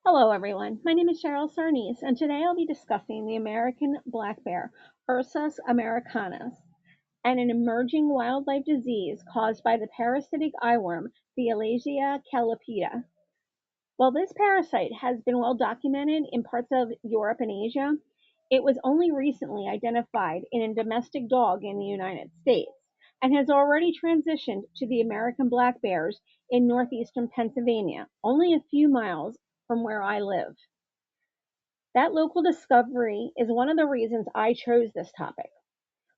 Hello, everyone. My name is Cheryl Sarnes, and today I'll be discussing the American black bear, Ursus americanus, and an emerging wildlife disease caused by the parasitic eyeworm, Thelazia callipaeda. While this parasite has been well documented in parts of Europe and Asia, it was only recently identified in a domestic dog in the United States and has already transitioned to the American black bears in northeastern Pennsylvania, only a few miles from where I live. That local discovery is one of the reasons I chose this topic.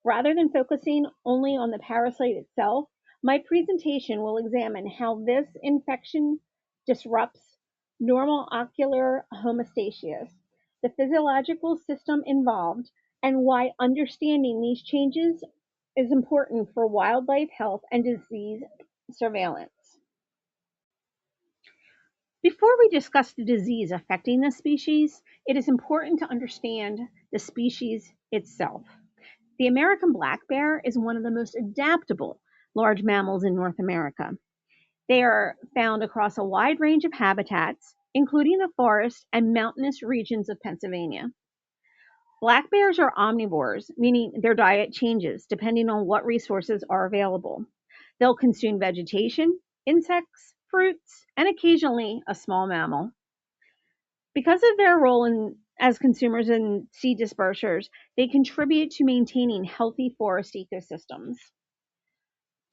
Rather than focusing only on the parasite itself, my presentation will examine how this infection disrupts normal ocular homeostasis, the physiological system involved, and why understanding these changes is important for wildlife health and disease surveillance. Before we discuss the disease affecting the species, it is important to understand the species itself. The American black bear is one of the most adaptable large mammals in North America. They are found across a wide range of habitats, including the forest and mountainous regions of Pennsylvania. Black bears are omnivores, meaning their diet changes depending on what resources are available. They'll consume vegetation, insects, fruits, and occasionally a small mammal. Because of their role as consumers and seed dispersers, they contribute to maintaining healthy forest ecosystems.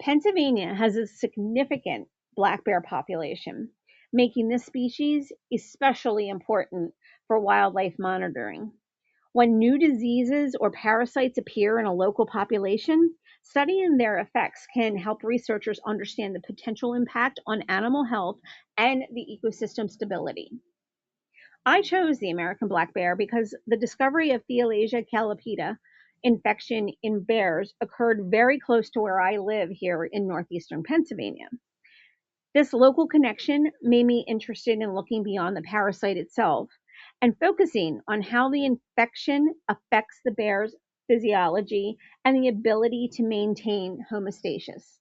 Pennsylvania has a significant black bear population, making this species especially important for wildlife monitoring. When new diseases or parasites appear in a local population, studying their effects can help researchers understand the potential impact on animal health and the ecosystem stability. I chose the American black bear because the discovery of Thelazia callipaeda infection in bears occurred very close to where I live here in northeastern Pennsylvania. This local connection made me interested in looking beyond the parasite itself and focusing on how the infection affects the bear's physiology and the ability to maintain homeostasis.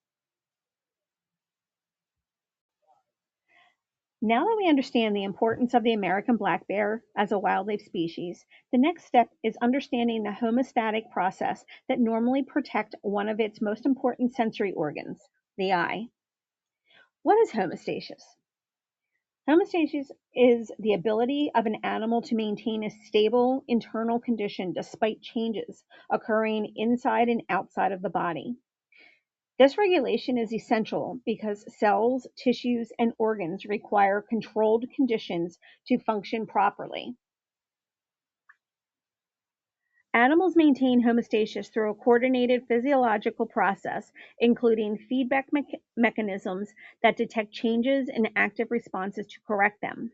Now that we understand the importance of the American black bear as a wildlife species, the next step is understanding the homeostatic process that normally protect one of its most important sensory organs, the eye. What is homeostasis? Homeostasis is the ability of an animal to maintain a stable internal condition despite changes occurring inside and outside of the body. This regulation is essential because cells, tissues, and organs require controlled conditions to function properly. Animals maintain homeostasis through a coordinated physiological process, including feedback mechanisms that detect changes and active responses to correct them.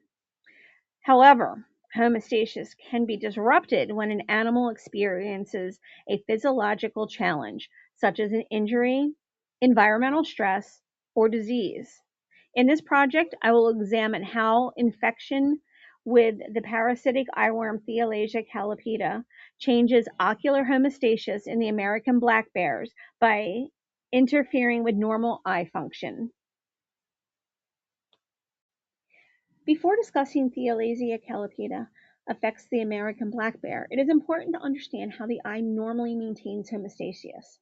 However, homeostasis can be disrupted when an animal experiences a physiological challenge, such as an injury, environmental stress, or disease. In this project, I will examine how infection with the parasitic eyeworm Thelazia callipaeda changes ocular homeostasis in the American black bears by interfering with normal eye function. Before discussing Thelazia callipaeda affects the American black bear, it is important to understand how the eye normally maintains homeostasis.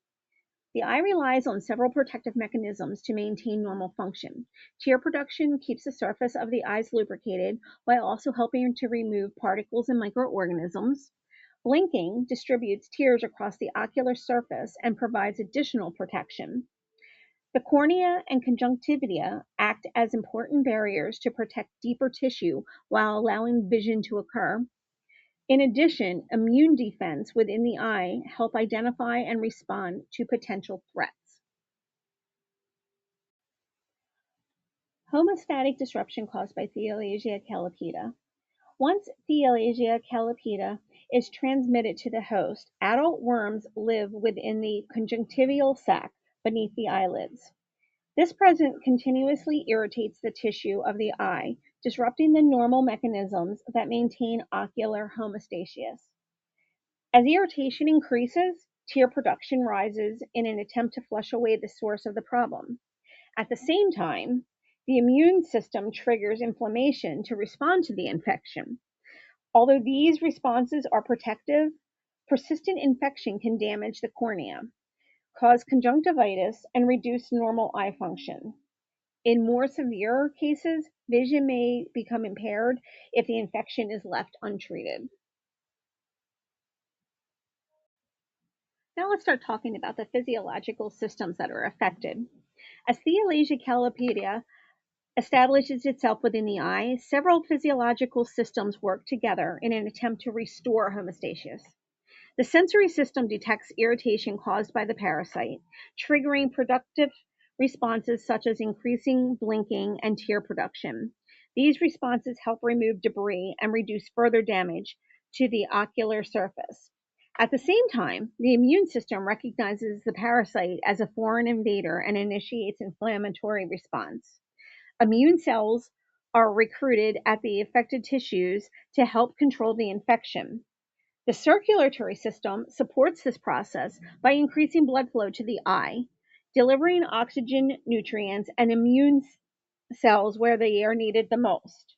The eye relies on several protective mechanisms to maintain normal function. Tear production keeps the surface of the eyes lubricated while also helping to remove particles and microorganisms. Blinking distributes tears across the ocular surface and provides additional protection. The cornea and conjunctiva act as important barriers to protect deeper tissue while allowing vision to occur. In addition, immune defense within the eye help identify and respond to potential threats. Homeostatic disruption caused by Thelazia callipaeda. Once Thelazia callipaeda is transmitted to the host, adult worms live within the conjunctival sac beneath the eyelids. This presence continuously irritates the tissue of the eye, disrupting the normal mechanisms that maintain ocular homeostasis. As irritation increases, tear production rises in an attempt to flush away the source of the problem. At the same time, The immune system triggers inflammation to respond to the infection. Although these responses are protective, persistent infection can damage the cornea, cause conjunctivitis, and reduce normal eye function. In more severe cases, vision may become impaired if the infection is left untreated. Now let's start talking about the physiological systems that are affected. As Thelazia callipaeda establishes itself within the eye, several physiological systems work together in an attempt to restore homeostasis. The sensory system detects irritation caused by the parasite, triggering productive responses such as increasing blinking and tear production. These responses help remove debris and reduce further damage to the ocular surface. At the same time, the immune system recognizes the parasite as a foreign invader and initiates inflammatory response. Immune cells are recruited at the affected tissues to help control the infection. The circulatory system supports this process by increasing blood flow to the eye, delivering oxygen, nutrients, and immune cells where they are needed the most.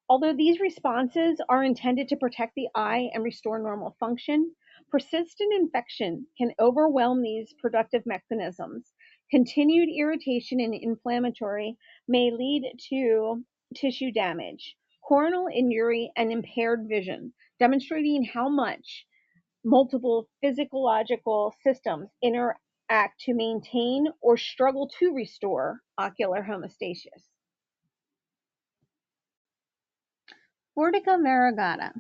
Although these responses are intended to protect the eye and restore normal function, persistent infection can overwhelm these productive mechanisms. Continued irritation and inflammatory may lead to tissue damage, corneal injury, and impaired vision, demonstrating how much multiple physiological systems interact to maintain or struggle to restore ocular homeostasis. Fortica variegata.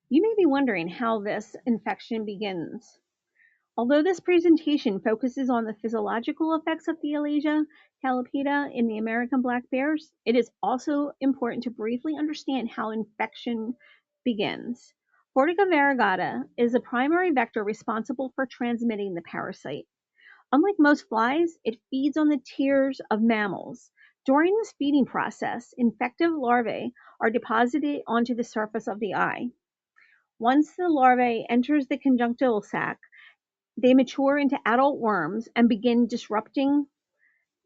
You may be wondering how this infection begins. Although this presentation focuses on the physiological effects of Thelazia callipaeda in the American black bears, it is also important to briefly understand how infection begins. Fortica variegata is a primary vector responsible for transmitting the parasite. Unlike most flies, it feeds on the tears of mammals. During this feeding process, infective larvae are deposited onto the surface of the eye. Once the larvae enters the conjunctival sac, they mature into adult worms and begin disrupting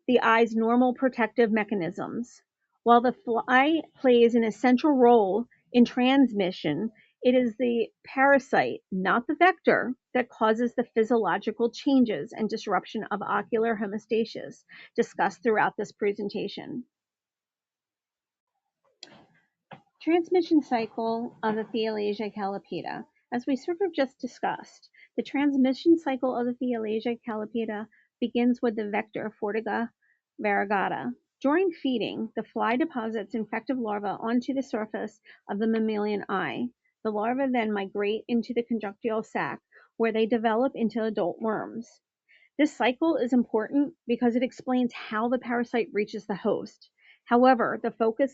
the eye's normal protective mechanisms. While the fly plays an essential role in transmission, it is the parasite, not the vector, that causes the physiological changes and disruption of ocular homeostasis discussed throughout this presentation. Transmission cycle of the Thelazia callipaeda. As we sort of just discussed, the transmission cycle of the Thelazia callipaeda begins with the vector Fortica variegata. During feeding, the fly deposits infective larvae onto the surface of the mammalian eye. The larvae then migrate into the conjunctival sac, where they develop into adult worms. This cycle is important because it explains how the parasite reaches the host. However, the focus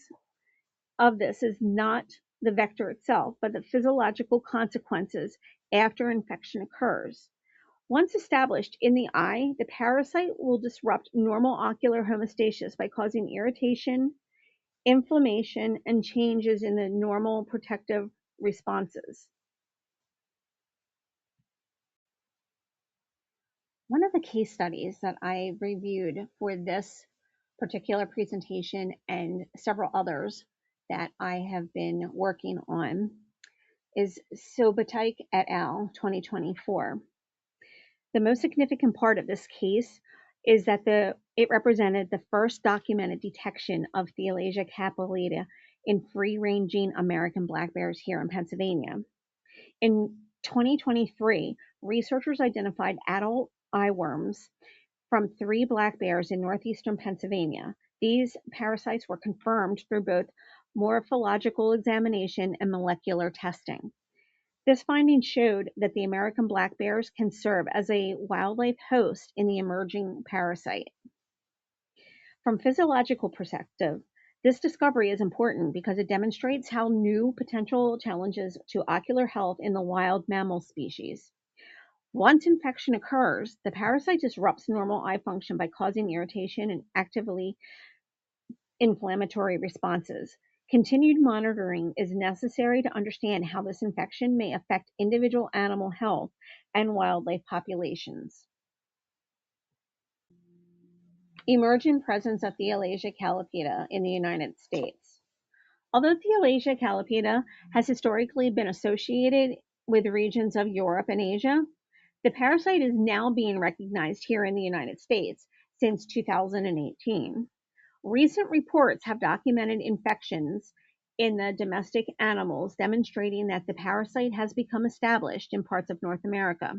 of this is not the vector itself, but the physiological consequences after infection occurs. Once established in the eye, the parasite will disrupt normal ocular homeostasis by causing irritation, inflammation, and changes in the normal protective responses. One of the case studies that I reviewed for this particular presentation and several others that I have been working on is Sobotyk et al. 2024. The most significant part of this case is that it represented the first documented detection of Thelazia capillata in free-ranging American black bears here in Pennsylvania. In 2023, researchers identified adult eyeworms from 3 black bears in northeastern Pennsylvania. These parasites were confirmed through both morphological examination and molecular testing. This finding showed that the American black bears can serve as a wildlife host in the emerging parasite. From physiological perspective, this discovery is important because it demonstrates how new potential challenges to ocular health in the wild mammal species. Once infection occurs, the parasite disrupts normal eye function by causing irritation and actively inflammatory responses. Continued monitoring is necessary to understand how this infection may affect individual animal health and wildlife populations. Emergent presence of Thelazia callipaeda in the United States. Although Thelazia callipaeda has historically been associated with regions of Europe and Asia, the parasite is now being recognized here in the United States since 2018. Recent reports have documented infections in the domestic animals, demonstrating that the parasite has become established in parts of North America.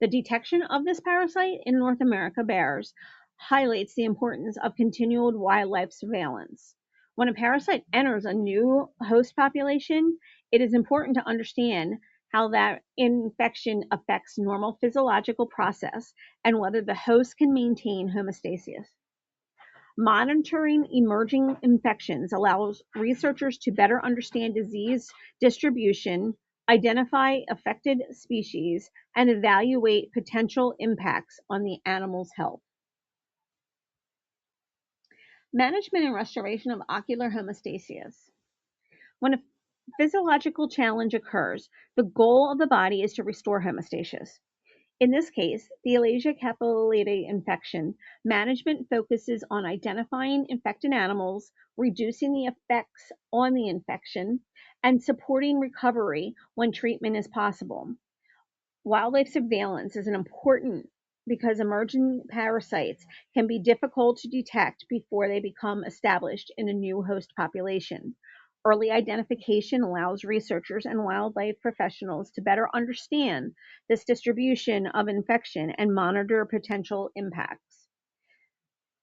The detection of this parasite in North America bears highlights the importance of continued wildlife surveillance. When a parasite enters a new host population, it is important to understand how that infection affects normal physiological process and whether the host can maintain homeostasis. Monitoring emerging infections allows researchers to better understand disease distribution, identify affected species, and evaluate potential impacts on the animal's health. Management and restoration of ocular homeostasis. When a physiological challenge occurs, the goal of the body is to restore homeostasis. In this case, the Thelazia capillate infection management focuses on identifying infected animals, reducing the effects on the infection, and supporting recovery when treatment is possible. Wildlife surveillance is an important because emerging parasites can be difficult to detect before they become established in a new host population. Early identification allows researchers and wildlife professionals to better understand this distribution of infection and monitor potential impacts.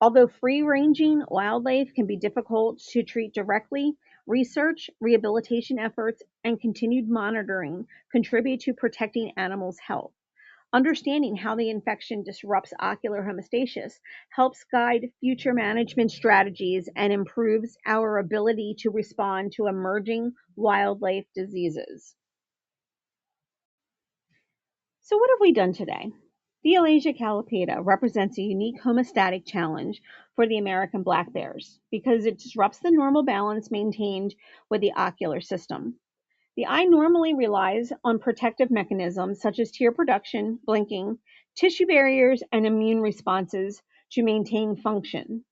Although free-ranging wildlife can be difficult to treat directly, research, rehabilitation efforts, and continued monitoring contribute to protecting animals' health. Understanding how the infection disrupts ocular homeostasis helps guide future management strategies and improves our ability to respond to emerging wildlife diseases. So, what have we done today? Thelazia callipaeda represents a unique homeostatic challenge for the American black bears because it disrupts the normal balance maintained with the ocular system. The eye normally relies on protective mechanisms such as tear production, blinking, tissue barriers, and immune responses to maintain function.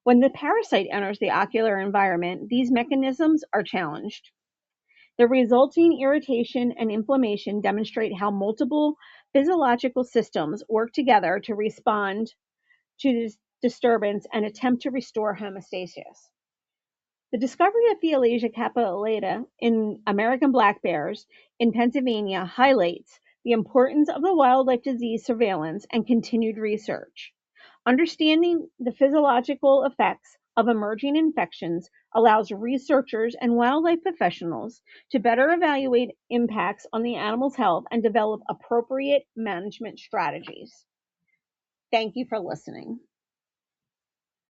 When the parasite enters the ocular environment, these mechanisms are challenged. The resulting irritation and inflammation demonstrate how multiple physiological systems work together to respond to this disturbance and attempt to restore homeostasis. The discovery of Thelazia capillata in American black bears in Pennsylvania highlights the importance of the wildlife disease surveillance and continued research. Understanding the physiological effects of emerging infections allows researchers and wildlife professionals to better evaluate impacts on the animal's health and develop appropriate management strategies. Thank you for listening.